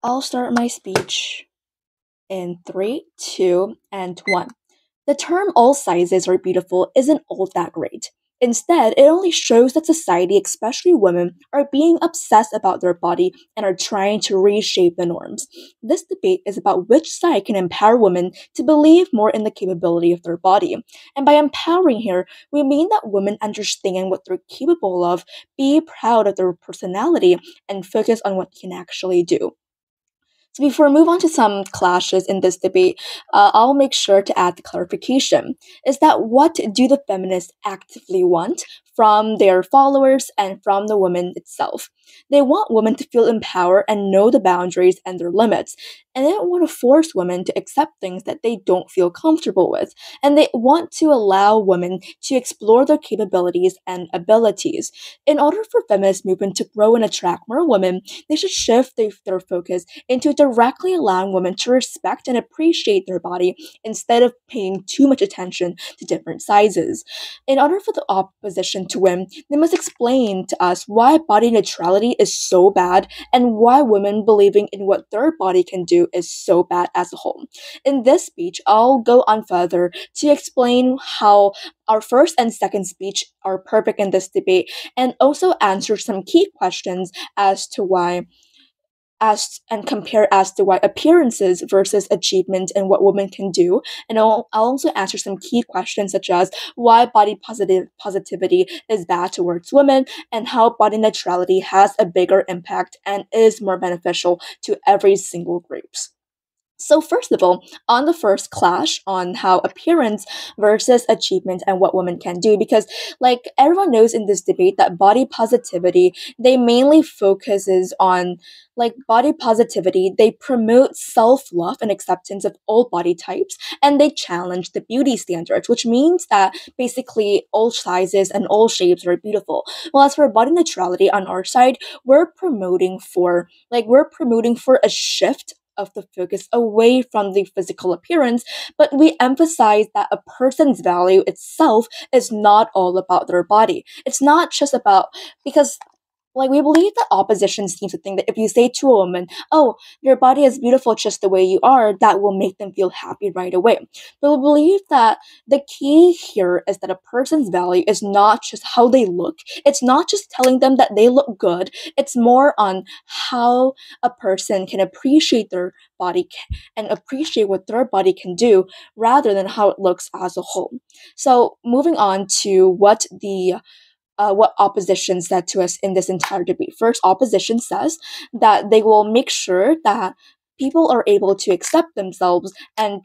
I'll start my speech in three, two, and one. The term all sizes are beautiful isn't all that great. Instead, it only shows that society, especially women, are being obsessed about their body and are trying to reshape the norms. This debate is about which side can empower women to believe more in the capability of their body. And by empowering here, we mean that women understand what they're capable of, be proud of their personality, and focus on what they can actually do. So before we move on to some clashes in this debate, I'll make sure to add the clarification. Is that what do the feminists actively want from their followers and from the woman itself? They want women to feel empowered and know the boundaries and their limits. And they don't want to force women to accept things that they don't feel comfortable with. And they want to allow women to explore their capabilities and abilities. In order for feminist movement to grow and attract more women, they should shift their focus into directly allowing women to respect and appreciate their body instead of paying too much attention to different sizes. In order for the opposition to win, they must explain to us why body neutrality is so bad and why women believing in what their body can do is so bad as a whole. In this speech, I'll go on further to explain how our first and second speech are perfect in this debate and also answer some key questions as to why and compare as to why appearances versus achievement and what women can do. And I'll also answer some key questions such as why positivity is bad towards women and how body neutrality has a bigger impact and is more beneficial to every single group. So, first of all, on the first clash on how appearance versus achievement and what women can do, because like everyone knows in this debate that body positivity, they mainly focuses on like body positivity, they promote self-love and acceptance of all body types, and they challenge the beauty standards, which means that basically all sizes and all shapes are beautiful. Well, as for body neutrality on our side, we're promoting for a shift of the focus away from the physical appearance, but we emphasize that a person's value itself is not all about their body. It's not just about because we believe that opposition seems to think that if you say to a woman, oh, your body is beautiful just the way you are, that will make them feel happy right away. But we believe that the key here is that a person's value is not just how they look. It's not just telling them that they look good. It's more on how a person can appreciate their body and appreciate what their body can do rather than how it looks as a whole. So moving on to what opposition said to us in this entire debate. First, opposition says that they will make sure that people are able to accept themselves and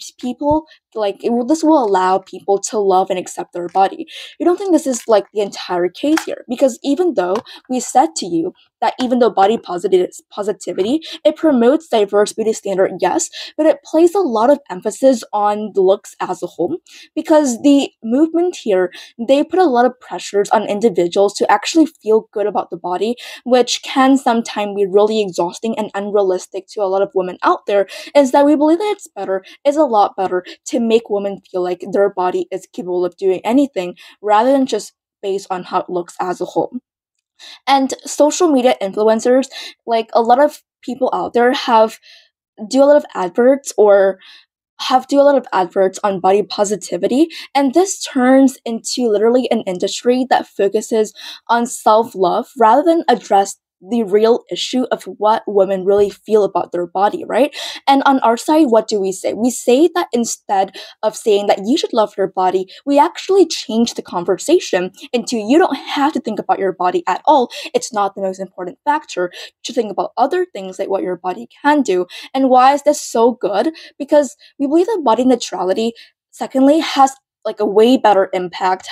this will allow people to love and accept their body. You don't think this is like the entire case here, because even though we said to you that even though positivity, it promotes diverse beauty standard, yes, but it places a lot of emphasis on the looks as a whole, because the movement here, they put a lot of pressures on individuals to actually feel good about the body, which can sometimes be really exhausting and unrealistic to a lot of women out there, is that we believe that is a lot better to make women feel like their body is capable of doing anything rather than just based on how it looks as a whole. And social media influencers, like a lot of people out there have do a lot of adverts or have do a lot of adverts on body positivity, and this turns into literally an industry that focuses on self-love rather than address the real issue of what women really feel about their body, right? And on our side, what do? We say that instead of saying that you should love your body, we actually change the conversation into you don't have to think about your body at all. It's not the most important factor to think about other things like what your body can do. And why is this so good? Because we believe that body neutrality, secondly, has like a way better impact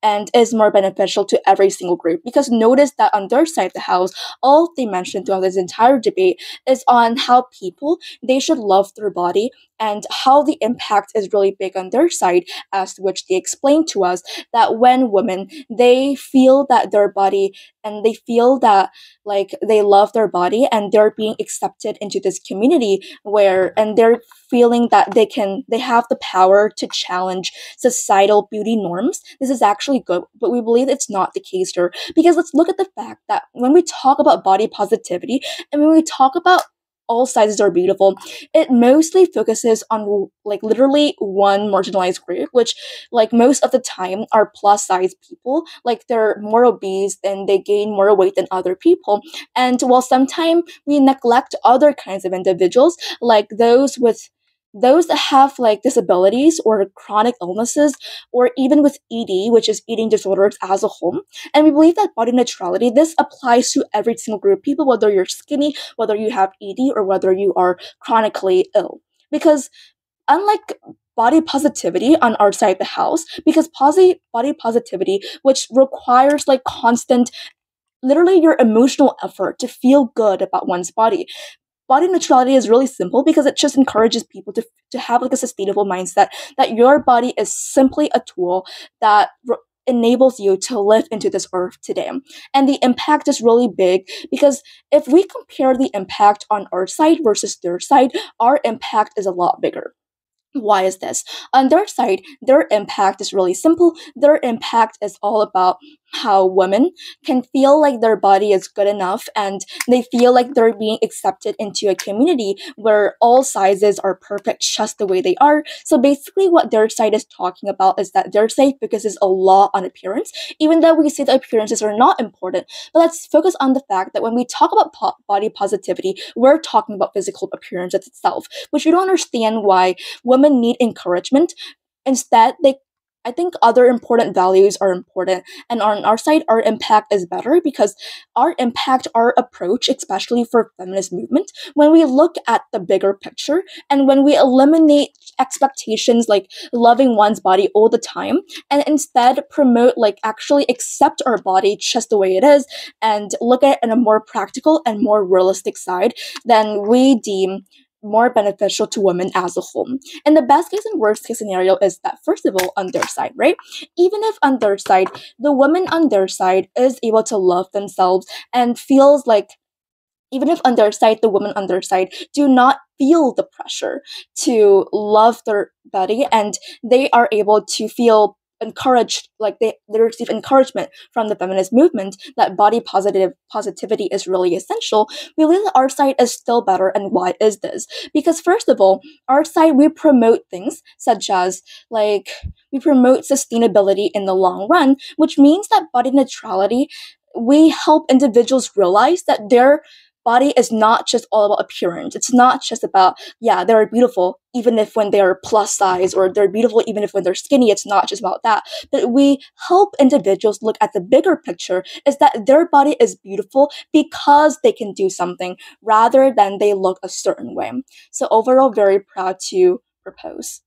and is more beneficial to every single group. Because notice that on their side of the house, all they mentioned throughout this entire debate is on how people they should love their body and how the impact is really big on their side, as to which they explained to us that when women they feel that their body and they feel that like they love their body and they're being accepted into this community where and they're feeling that they have the power to challenge societal beauty norms, this is actually good, but we believe it's not the case here, because let's look at the fact that when we talk about body positivity and when we talk about all sizes are beautiful, it mostly focuses on like literally one marginalized group, which like most of the time are plus size people. Like they're more obese and they gain more weight than other people. And while sometimes we neglect other kinds of individuals, like those that have like disabilities or chronic illnesses, or even with ED, which is eating disorders as a whole. And we believe that body neutrality, this applies to every single group of people, whether you're skinny, whether you have ED, or whether you are chronically ill. Because unlike body positivity on our side of the house, because body positivity, which requires like constant, literally your emotional effort to feel good about one's body. Body neutrality is really simple because it just encourages people to have like a sustainable mindset that your body is simply a tool that enables you to live into this earth today. And the impact is really big because if we compare the impact on our side versus their side, our impact is a lot bigger. Why is this? On their side, their impact is really simple. Their impact is all about how women can feel like their body is good enough and they feel like they're being accepted into a community where all sizes are perfect just the way they are. So basically what their side is talking about is that their side focuses a lot on appearance, even though we say that appearances are not important. But let's focus on the fact that when we talk about body positivity, we're talking about physical appearance itself, which we don't understand why women need encouragement. Instead, I think other important values are important. And on our side, our impact is better because our impact, our approach, especially for feminist movement, when we look at the bigger picture and when we eliminate expectations like loving one's body all the time and instead promote like actually accept our body just the way it is and look at it in a more practical and more realistic side, then we deem more beneficial to women as a whole. And the best case and worst case scenario is that, first of all, on their side, right? Even if on their side, the woman on their side is able to love themselves and feels like, even if on their side, the women on their side do not feel the pressure to love their body and they are able to feel encouraged, like they receive encouragement from the feminist movement that positivity is really essential, we believe that our side is still better. And why is this? Because first of all, our side, we promote things such as like we promote sustainability in the long run, which means that body neutrality, we help individuals realize that their body is not just all about appearance. It's not just about, yeah, they're beautiful even if when they're plus size, or they're beautiful even if when they're skinny. It's not just about that. But we help individuals look at the bigger picture, is that their body is beautiful because they can do something rather than they look a certain way. So overall, very proud to propose.